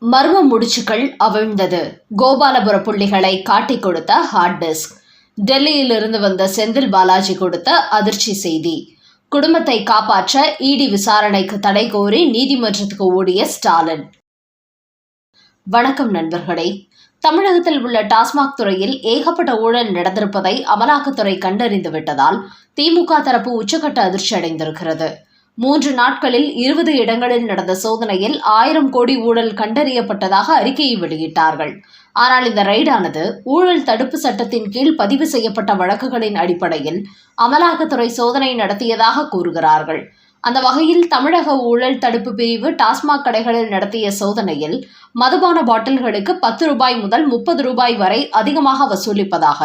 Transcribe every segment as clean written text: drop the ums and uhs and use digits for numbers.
மர்ம முடிச்சுகள் அவிழ்ந்தது. கோபாலபுர புள்ளிகளை காட்டிக் கொடுத்த ஹார்ட் டிஸ்க். டெல்லியிலிருந்து வந்த செந்தில் பாலாஜி கொடுத்த அதிர்ச்சி செய்தி. குடும்பத்தை காப்பாற்ற இடி விசாரணைக்கு தடை கோரி நீதிமன்றத்துக்கு ஓடிய ஸ்டாலின். வணக்கம் நண்பர்களே. தமிழகத்தில் உள்ள டாஸ்மாக் துறையில் ஏகப்பட்ட ஊழல் நடந்திருப்பதை அமலாக்கத்துறை கண்டறிந்து விட்டதால் திமுக தரப்பு உச்சக்கட்ட அதிர்ச்சி அடைந்திருக்கிறது. 3 நாட்களில் 20 இடங்களில் நடந்த சோதனையில் 1000 கோடி ஊழல் கண்டறியப்பட்டதாக அறிக்கையை வெளியிட்டார்கள். ஆனால் இந்த ரெய்டானது ஊழல் தடுப்பு சட்டத்தின் கீழ் பதிவு செய்யப்பட்ட வழக்குகளின் அடிப்படையில் அமலாக்கத்துறை சோதனை நடத்தியதாக கூறுகிறார்கள். அந்த வகையில் தமிழக ஊழல் தடுப்பு பிரிவு டாஸ்மாக் கடைகளில் நடத்திய சோதனையில் மதுபான பாட்டில்களுக்கு 10 ரூபாய் முதல் 30 ரூபாய் வரை அதிகமாக வசூலிப்பதாக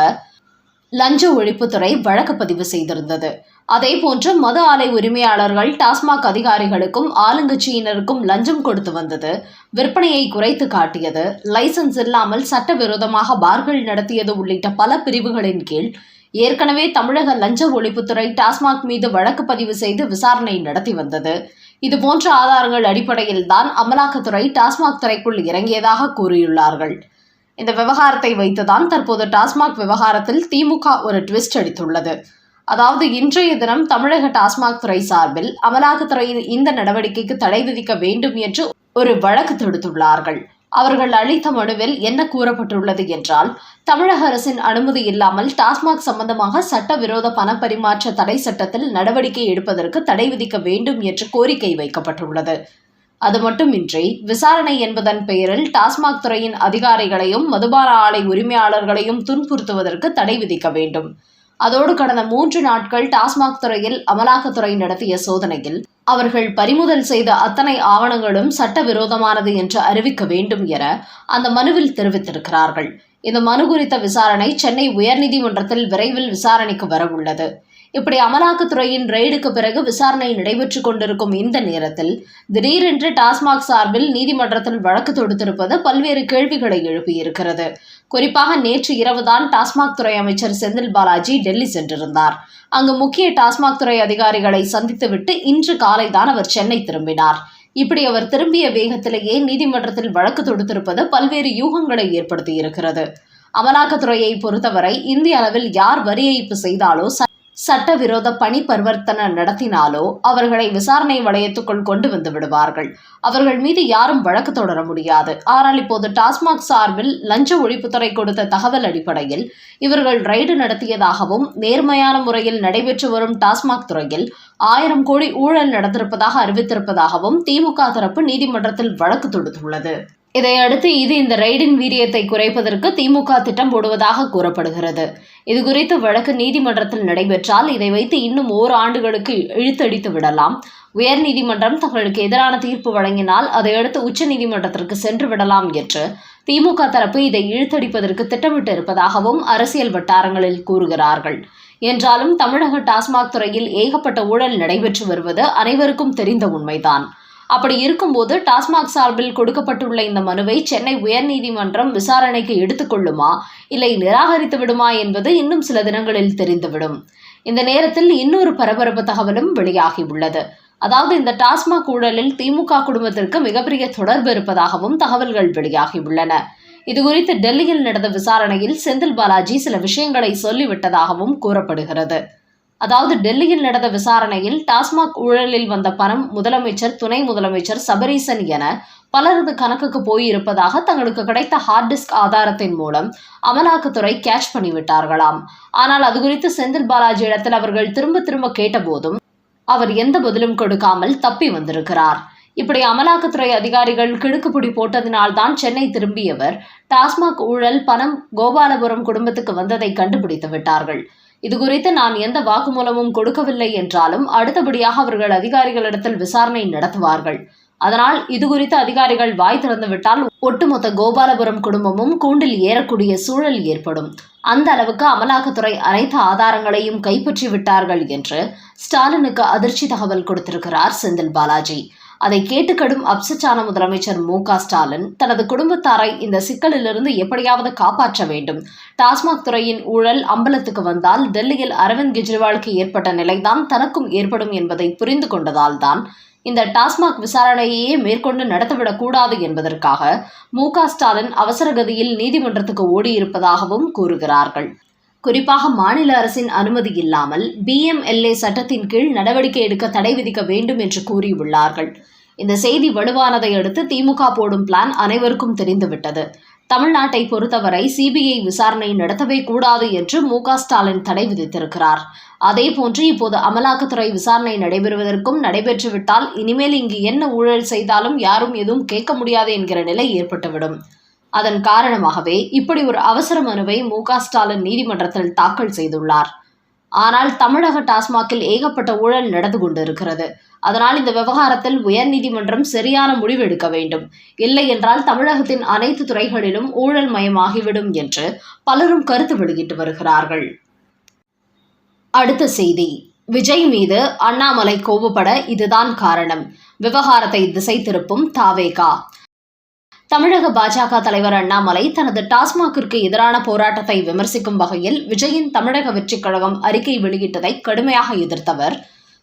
லஞ்ச ஒழிப்புத்துறை வழக்கு பதிவு செய்திருந்தது. அதேபோன்று மது ஆலை உரிமையாளர்கள் டாஸ்மாக் அதிகாரிகளுக்கும் ஆளுங்கட்சியினருக்கும் லஞ்சம் கொடுத்து வந்தது, விற்பனையை குறைத்து காட்டியது, லைசன்ஸ் இல்லாமல் சட்டவிரோதமாக பார்கள் நடத்தியது உள்ளிட்ட பல பிரிவுகளின் கீழ் ஏற்கனவே தமிழக லஞ்ச ஒழிப்புத்துறை டாஸ்மாக் மீது வழக்கு பதிவு செய்து விசாரணை நடத்தி வந்தது. இதுபோன்ற ஆதாரங்கள் அடிப்படையில்தான் அமலாக்கத்துறை டாஸ்மாக் துறைக்குள் இறங்கியதாக கூறியுள்ளார்கள். இந்த விவகாரத்தை வைத்துதான் தற்போது டாஸ்மாக் விவகாரத்தில் திமுக ஒரு ட்விஸ்ட் அடித்துள்ளது. அதாவது இன்றைய தினம் தமிழக டாஸ்மாக் துறை சார்பில் அமலாக்கத்துறையின் இந்த நடவடிக்கைக்கு தடை விதிக்க வேண்டும் என்று ஒரு வழக்கு தொடுத்துள்ளார்கள். அவர்கள் அளித்த மனுவில் என்ன கூறப்பட்டுள்ளது என்றால், தமிழக அரசின் அனுமதி இல்லாமல் டாஸ்மாக் சம்பந்தமாக சட்டவிரோத பணப்பரிமாற்ற தடை சட்டத்தில் நடவடிக்கை எடுப்பதற்கு தடை விதிக்க வேண்டும் என்று கோரிக்கை வைக்கப்பட்டுள்ளது. அது மட்டுமின்றி விசாரணை என்பதன் பெயரில் டாஸ்மாக் துறையின் அதிகாரிகளையும் மதுபான ஆலை உரிமையாளர்களையும் துன்புறுத்துவதற்கு தடை விதிக்க வேண்டும். அதோடு கடந்த 3 நாட்கள் டாஸ்மாக் துறையில் அமலாக்கத்துறை நடத்திய சோதனையில் அவர்கள் பறிமுதல் செய்த அத்தனை ஆவணங்களும் சட்டவிரோதமானது என்று அறிவிக்க வேண்டும் என அந்த மனுவில் தெரிவித்திருக்கிறார்கள். இந்த மனு குறித்த விசாரணை சென்னை உயர்நீதிமன்றத்தில் விரைவில் விசாரணைக்கு வரவுள்ளது. இப்படி அமலாக்கத்துறையின் ரெய்டுக்கு பிறகு விசாரணை நடைபெற்றுக் கொண்டிருக்கும் இந்த நேரத்தில் திடீரென்று டாஸ்மாக் சார்பில் நீதிமன்றத்தில் வழக்கு தொடுத்திருப்பது பல்வேறு கேள்விகளை எழுப்பியிருக்கிறது. குறிப்பாக நேற்று இரவுதான் டாஸ்மாக் துறை அமைச்சர் செந்தில் பாலாஜி டெல்லி சென்றிருந்தார். அங்கு முக்கிய டாஸ்மாக் துறை அதிகாரிகளை சந்தித்துவிட்டு இன்று காலைதான் அவர் சென்னை திரும்பினார். இப்படி அவர் திரும்பிய வேகத்திலேயே நீதிமன்றத்தில் வழக்கு தொடுத்திருப்பது பல்வேறு யூகங்களை ஏற்படுத்தியிருக்கிறது. அமலாக்கத்துறையை பொறுத்தவரை இந்திய அளவில் யார் வரி ஏய்ப்பு செய்தாலோ சட்டவிரோத பணி பரிவர்த்தனை நடத்தினாலோ அவர்களை விசாரணை வளையத்துக்குள் கொண்டு வந்து விடுவார்கள். அவர்கள் மீது யாரும் வழக்கு தொடர முடியாது. ஆனால் இப்போது டாஸ்மாக் சார்பில் லஞ்ச ஒழிப்புத்துறை கொடுத்த தகவல் அடிப்படையில் இவர்கள் ரெய்டு நடத்தியதாகவும் நேர்மையான முறையில் நடைபெற்று வரும் டாஸ்மாக் துறையில் 1000 கோடி ஊழல் நடந்திருப்பதாக அறிவித்திருப்பதாகவும் திமுக தரப்பு நீதிமன்றத்தில் வழக்கு தொடுத்துள்ளது. இதையடுத்து இந்த ரெய்டின் வீரியத்தை குறைப்பதற்கு திமுக திட்டம் போடுவதாக கூறப்படுகிறது. இதுகுறித்து வழக்கு நீதிமன்றத்தில் நடைபெற்றால் இதை வைத்து இன்னும் 1 ஆண்டுகளுக்கு இழுத்தடித்து விடலாம். உயர்நீதிமன்றம் தங்களுக்கு எதிரான தீர்ப்பு வழங்கினால் அதையடுத்து உச்சநீதிமன்றத்திற்கு சென்று விடலாம் என்று திமுக தரப்பு இதை இழுத்தடிப்பதற்கு திட்டமிட்டு இருப்பதாகவும் அரசியல் வட்டாரங்களில் கூறுகிறார்கள். என்றாலும் தமிழக டாஸ்மாக் துறையில் ஏகப்பட்ட ஊழல் நடைபெற்று வருவது அனைவருக்கும் தெரிந்த உண்மைதான். அப்படி இருக்கும்போது டாஸ்மாக் சார்பில் கொடுக்கப்பட்டுள்ள இந்த மனுவை சென்னை உயர்நீதிமன்றம் விசாரணைக்கு எடுத்துக்கொள்ளுமா இல்லை நிராகரித்து விடுமா என்பது இன்னும் சில தினங்களில் தெரிந்துவிடும். இந்த நேரத்தில் இன்னொரு பரபரப்பு தகவலும் வெளியாகியுள்ளது. அதாவது இந்த டாஸ்மாக் ஊழலில் திமுக குடும்பத்திற்கு மிகப்பெரிய தொடர்பு இருப்பதாகவும் தகவல்கள் வெளியாகியுள்ளன. இதுகுறித்து டெல்லியில் நடந்த விசாரணையில் செந்தில் பாலாஜி சில விஷயங்களை சொல்லிவிட்டதாகவும் கூறப்படுகிறது. அதாவது டெல்லியில் நடந்த விசாரணையில் டாஸ்மாக் ஊழலில் வந்த பணம் முதலமைச்சர், துணை முதலமைச்சர், சபரீசன் என பலரது கணக்குக்கு போயிருப்பதாக தங்களுக்கு கிடைத்த ஹார்ட் டிஸ்க் ஆதாரத்தின் மூலம் அமலாக்கத்துறை கேட்ச் பண்ணிவிட்டார்களாம். ஆனால் அது குறித்து செந்தில் பாலாஜி இடத்தில் அவர்கள் திரும்ப திரும்ப கேட்டபோதும் அவர் எந்த பதிலும் கொடுக்காமல் தப்பி வந்திருக்கிறார். இப்படி அமலாக்கத்துறை அதிகாரிகள் கிடுக்குப்பிடி போட்டதினால்தான் சென்னை திரும்பியவர் டாஸ்மாக் ஊழல் பணம் கோபாலபுரம் குடும்பத்துக்கு வந்ததை கண்டுபிடித்து விட்டார்கள். இதுகுறித்து நான் எந்த வாக்குமூலமும் கொடுக்கவில்லை என்றாலும் அடுத்தபடியாக அவர்கள் அதிகாரிகளிடத்தில் விசாரணை நடத்துவார்கள். அதனால் இதுகுறித்து அதிகாரிகள் வாய் திறந்துவிட்டால் ஒட்டுமொத்த கோபாலபுரம் குடும்பமும் கூண்டில் ஏறக்கூடிய சூழல் ஏற்படும். அந்த அளவுக்கு அமலாக்கத்துறை அனைத்து ஆதாரங்களையும் கைப்பற்றி விட்டார்கள் என்று ஸ்டாலினுக்கு அதிர்ச்சி தகவல் கொடுத்திருக்கிறார் செந்தில் பாலாஜி. அதை கேட்டு கடும் அப்செட்டான முதலமைச்சர் மு.க. ஸ்டாலின் தனது குடும்பத்தாரை இந்த சிக்கலிலிருந்து எப்படியாவது காப்பாற்ற வேண்டும். டாஸ்மாக் துறையின் ஊழல் அம்பலத்துக்கு வந்தால் டெல்லியில் அரவிந்த் கெஜ்ரிவாலுக்கு ஏற்பட்ட நிலைதான் தனக்கும் ஏற்படும் என்பதை புரிந்து கொண்டதால்தான் இந்த டாஸ்மாக் விசாரணையையே மேற்கொண்டு நடத்திவிடக்கூடாது என்பதற்காக மு.க. ஸ்டாலின் அவசரகதியில் நீதிமன்றத்துக்கு ஓடியிருப்பதாகவும் கூறுகிறார்கள். குறிப்பாக மாநில அரசின் அனுமதி இல்லாமல் BMLA சட்டத்தின் கீழ் நடவடிக்கை எடுக்க தடை விதிக்க வேண்டும் என்று கூறியுள்ளார்கள். இந்த செய்தி வலுவானதை அடுத்து திமுக போடும் பிளான் அனைவருக்கும் தெரிந்துவிட்டது. தமிழ்நாட்டை பொறுத்தவரை CBI விசாரணை நடத்தவே கூடாது என்று மு.க. ஸ்டாலின் தடை விதித்திருக்கிறார். அதேபோன்று இப்போது அமலாக்கத்துறை விசாரணை நடைபெறுவதற்கும் நடைபெற்றுவிட்டால் இனிமேல் இங்கு என்ன ஊழல் செய்தாலும் யாரும் எதுவும் கேட்க முடியாது என்கிற நிலை ஏற்பட்டுவிடும். அதன் காரணமாகவே இப்படி ஒரு அவசர மனுவை மு.க. ஸ்டாலின் நீதிமன்றத்தில் தாக்கல் செய்துள்ளார். ஆனால் தமிழக டாஸ்மாகில் ஏகப்பட்ட ஊழல் நடந்து கொண்டிருக்கிறது. அதனால் இந்த விவகாரத்தில் உயர்நீதிமன்றம் சரியான முடிவு எடுக்க வேண்டும். இல்லை என்றால் தமிழகத்தின் அனைத்து துறைகளிலும் ஊழல் மயமாகிவிடும் என்று பலரும் கருத்து வெளியிட்டு வருகிறார்கள். அடுத்த செய்தி, விஜய் மீது அண்ணாமலை கோபப்பட இதுதான் காரணம். விவகாரத்தை திசை திருப்பும் தாவேகா. தமிழக பாஜக தலைவர் அண்ணாமலை தனது டாஸ்மாகிற்கு எதிரான போராட்டத்தை விமர்சிக்கும் வகையில் விஜயின் தமிழக வெற்றிக் கழகம் அறிக்கை வெளியிட்டதை கடுமையாக எதிர்த்தவர்,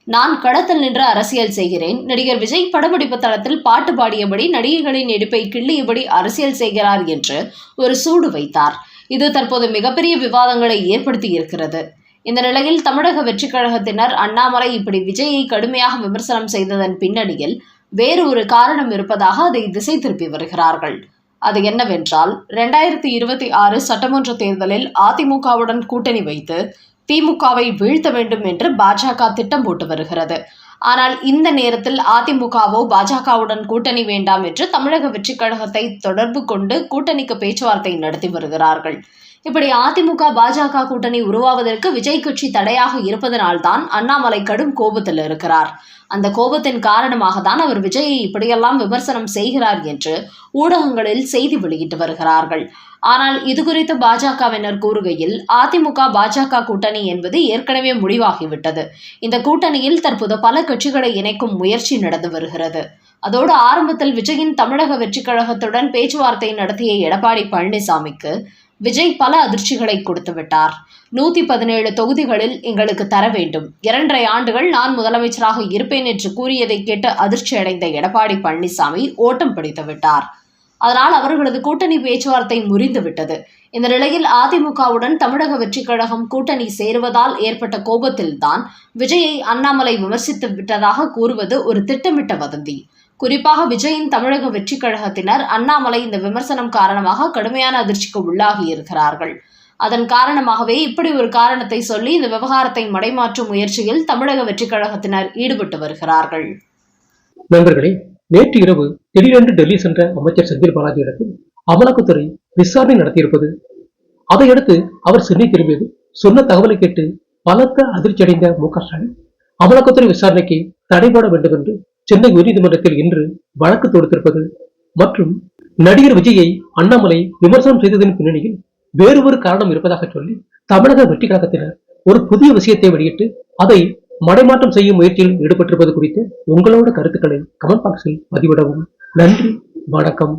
நான் களத்தில் நின்று அரசியல் செய்கிறேன், நடிகர் விஜய் படப்பிடிப்பு தளத்தில் பாட்டு பாடியபடி நடிகைகளின் இடுப்பை கிள்ளியபடி அரசியல் செய்கிறார் என்று ஒரு சூடு வைத்தார். இது தற்போது மிகப்பெரிய விவாதங்களை ஏற்படுத்தியிருக்கிறது. இந்த நிலையில் தமிழக வெற்றிக் கழகத்தினர் அண்ணாமலை இப்படி விஜயை கடுமையாக விமர்சனம் செய்ததன் பின்னணியில் வேறு ஒரு காரணம் இருப்பதாக அதை திசை திருப்பி வருகிறார்கள். அது என்னவென்றால், 2026 சட்டமன்ற தேர்தலில் அதிமுகவுடன் கூட்டணி வைத்து திமுகவை வீழ்த்த வேண்டும் என்று பாஜக திட்டம் போட்டு வருகிறது. ஆனால் இந்த நேரத்தில் அதிமுகவோ பாஜகவுடன் கூட்டணி வேண்டாம் என்று தமிழக வெற்றிக் கழகத்தை தொடர்பு கொண்டு கூட்டணிக்கு பேச்சுவார்த்தை நடத்தி வருகிறார்கள். இப்படி அதிமுக பாஜக கூட்டணி உருவாவதற்கு விஜய் கட்சி தடையாக இருப்பதனால்தான் அண்ணாமலை கடும் கோபத்தில் இருக்கிறார். அந்த கோபத்தின் காரணமாக தான் அவர் விஜயை இப்படியெல்லாம் விமர்சனம் செய்கிறார் என்று ஊடகங்களில் செய்தி வெளியிட்டு வருகிறார்கள். ஆனால் இதுகுறித்து பாஜகவினர் கூறுகையில், அதிமுக பாஜக கூட்டணி என்பது ஏற்கனவே முடிவாகிவிட்டது. இந்த கூட்டணியில் தற்போது பல கட்சிகளை இணைக்கும் முயற்சி நடந்து வருகிறது. அதோடு ஆரம்பத்தில் விஜயின் தமிழக வெற்றிக் கழகத்துடன் பேச்சுவார்த்தை நடத்திய எடப்பாடி பழனிசாமிக்கு விஜய் பல அதிர்ச்சிகளை கொடுத்துவிட்டார். 117 தொகுதிகளில் எங்களுக்கு தர வேண்டும், 2.5 ஆண்டுகள் நான் முதலமைச்சராக இருப்பேன் என்று கூறியதை கேட்டு அதிர்ச்சி அடைந்த எடப்பாடி பழனிசாமி ஓட்டம் பிடித்து விட்டார். அதனால் அவர்களது கூட்டணி பேச்சுவார்த்தை முறிந்துவிட்டது. இந்த நிலையில் அதிமுகவுடன் தமிழக வெற்றிக் கழகம் கூட்டணி சேருவதால் ஏற்பட்ட கோபத்தில்தான் விஜயை அண்ணாமலை விமர்சித்து விட்டதாக கூறுவது ஒரு திட்டமிட்ட வதந்தி. குறிப்பாக விஜயின் தமிழக வெற்றிக் கழகத்தினர் அண்ணாமலை இந்த விமர்சனம் காரணமாக கடுமையான அதிர்ச்சிக்கு உள்ளாகி இருக்கிறார்கள். அதன் காரணமாகவே இப்படி ஒரு காரணத்தை சொல்லி இந்த விவகாரத்தை மடைமாற்றும் முயற்சியில் தமிழக வெற்றிக் கழகத்தினர் ஈடுபட்டு வருகிறார்கள். நண்பர்களே, நேற்று இரவு திடீரென்று டெல்லி சென்ற அமைச்சர் செந்தில் பாலாஜியிடத்தில் அமலாக்கத்துறை விசாரணை நடத்தியிருப்பது, அதையடுத்து அவர் சென்னை திரும்பியது, சொன்ன தகவலை கேட்டு பலத்த அதிர்ச்சி அடைந்த மு.க. ஸ்டாலின் அமலாக்கத்துறை விசாரணைக்கு தடைபட வேண்டும் என்று சென்னை உயர்நீதிமன்றத்தில் இன்று வழக்கு தொடுத்திருப்பது மற்றும் நடிகர் விஜயை அண்ணாமலை விமர்சனம் செய்ததன் பின்னணியில் வேறு ஒரு காரணம் இருப்பதாக சொல்லி தமிழக வெற்றிக் கழகத்தினர் ஒரு புதிய விஷயத்தை வெளியிட்டு அதை மடைமாற்றம் செய்யும் முயற்சியில் ஈடுபட்டிருப்பது குறித்து உங்களோட கருத்துக்களை கமெண்ட் பாக்ஸில் பதிவிடவும். நன்றி, வணக்கம்.